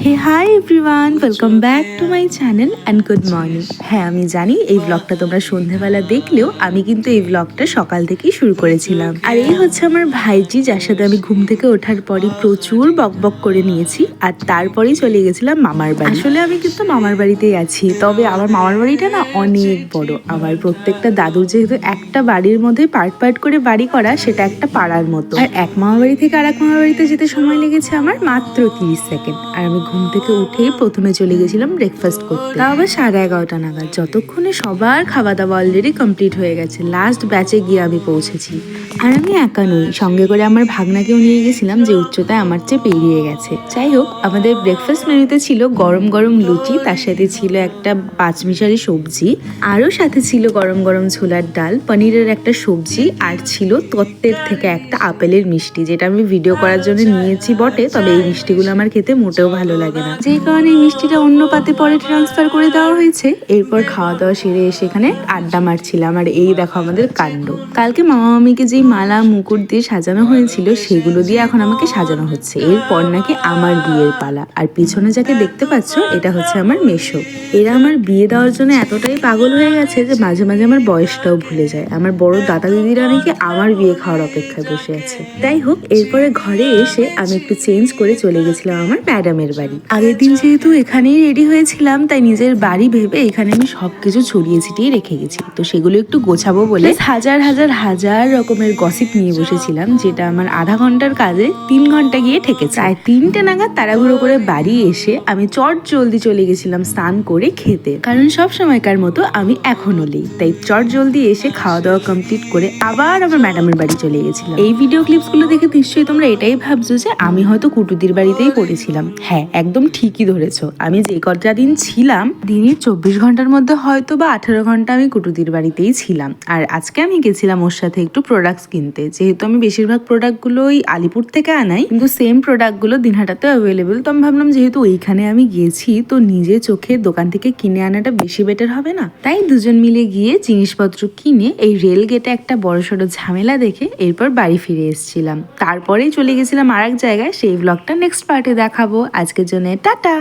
Hey hi everyone, welcome back to my channel and good morning. হ্যাঁ, আমি জানি এই ব্লগটা তোমরা সন্ধ্যেবেলা দেখলেও আমি কিন্তু এই ব্লগটা সকাল থেকেই শুরু করেছিলাম। আর এই হচ্ছে আমার ভাইজি, যার সাথে আমি ঘুম থেকে ওঠার পরই প্রচুর বকবক করে নিয়েছি আর তারপরেই চলে গেছিলাম মামার বাড়ি। আসলে আমি কিন্তু মামার বাড়িতেই আছি, তবে আমার মামার বাড়িটা না অনেক বড়। আমার প্রত্যেকটা দাদুর যেহেতু একটা বাড়ির মধ্যে পার্ট পার্ট করে বাড়ি করা, সেটা একটা পাড়ার মতো। আর এক মামার বাড়ি থেকে আর এক মামার বাড়িতে যেতে সময় লেগেছে আমার মাত্র 30 সেকেন্ড। আর আমি ঘুম থেকে উঠেই প্রথমে চলে গেছিলাম ব্রেকফাস্ট করতে, তাও আবার 11:30 নাগাদ, যতক্ষণে সবার খাওয়া দাওয়া অলরেডি কমপ্লিট হয়ে গেছে। লাস্ট ব্যাচে গিয়ে আমি পৌঁছেছি। আর আমি একা নই, সঙ্গে করে আমার ভাগনাকেও নিয়ে গেছিলাম, যে উচ্চতায় আমার চেয়ে পেরিয়ে গেছে। যাই হোক, আমাদের ব্রেকফাস্ট মেনুতে ছিল গরম গরম লুচি, তার সাথে ছিল একটা পাঁচমিশালি সবজি, আরও সাথে ছিল গরম গরম ছোলার ডাল, পনিরের একটা সবজি, আর ছিল তত্ত্বের থেকে একটা আপেলের মিষ্টি, যেটা আমি ভিডিও করার জন্য নিয়েছি বটে, তবে এই মিষ্টিগুলো আমার খেতে মোটেও ভালো লাগে না, যেই কারণে এই মিষ্টিটা অন্য পাতে পরে ট্রান্সফার করে দেওয়া হয়েছে। এরপর খাওয়া দাওয়া সেরে এসে এখানে আড্ডা মারছিলাম। আর এই দেখো আমাদের কাণ্ড, কালকে মামা মামিকে যেই মালা মুকুট দিয়ে সাজানো হয়েছিল সেগুলো দিয়ে এখন আমাকে সাজানো হচ্ছে। এরপর নাকি আমার বিয়ের পালা। আর পিছনে যাকে দেখতে পাচ্ছ, এটা হচ্ছে আমার মেশো। এরা আমার বিয়ে দেওয়ার জন্য এতটাই পাগল হয়ে গেছে যে মাঝে মাঝে আমার বয়সটাও ভুলে যায়। আমার বড় দাদা দিদিরা নাকি আমার বিয়ে খাওয়ার অপেক্ষায় বসে আছে। যাই হোক, এরপরে ঘরে এসে আমি একটু চেঞ্জ করে চলে গেছিলাম আমার ম্যাডামের বাড়ি। আগের দিন যেহেতু এখানেই রেডি হয়েছিলাম, তাই নিজের বাড়ি ভেবে এখানে আমি সবকিছু ছড়িয়ে ছিটিয়ে রেখে গেছি। তো সেগুলো একটু গোছাবো বলে হাজার হাজার হাজার রকমের গসিপ নিয়ে বসেছিলাম, যেটা আমার আধা ঘন্টার কাজে 3 ঘন্টা গিয়ে ঠেকেছে। আর 3টে নাগাদ তাড়াহুড়ো করে বাড়ি এসে আমি চট জলদি চলে গেছিলাম স্নান করে খেতে, কারণ সব সময়কার মতো আমি এখনো লেই। তাই চট জলদি এসে খাওয়া দাওয়া কমপ্লিট করে আবার আমার ম্যাডামের বাড়ি চলে গেছিলাম। এই ভিডিও ক্লিপস গুলো দেখে নিশ্চয়ই তোমরা এটাই ভাবছো যে আমি হয়তো কুটুদির বাড়িতেই পড়েছিলাম। হ্যাঁ, একদম ঠিকই ধরেছো। আমি যে কটা দিন ছিলাম, দিনের 24 ঘন্টার মধ্যে হয়তো বা 18 ঘন্টা আমি কুটুদির বাড়িতেই ছিলাম। আর আজকে আমি গেছিলাম ওর সাথে একটু প্রোডাক্টস কিনতে, যেহেতু আমি বেশিরভাগ প্রোডাক্টগুলো ওই আলিপুর থেকে আনাই, কিন্তু সেম প্রোডাক্টগুলো দিনহাটাতে অ্যাভেলেবেল। তো আমি ভাবলাম যেহেতু ওইখানে আমি গেছি, তো নিজে চোখে দোকান থেকে কিনে আনাটা বেশি বেটার হবে না। তাই দুজন মিলে গিয়ে জিনিসপত্র কিনে এই রেল গেটে একটা বড়সড় ঝামেলা দেখে এরপর বাড়ি ফিরে এসেছিলাম। তারপরেই চলে গেছিলাম আর এক জায়গায়, সেই ব্লগটা নেক্সট পার্টে দেখাবো। আজকের জন্য টাটা।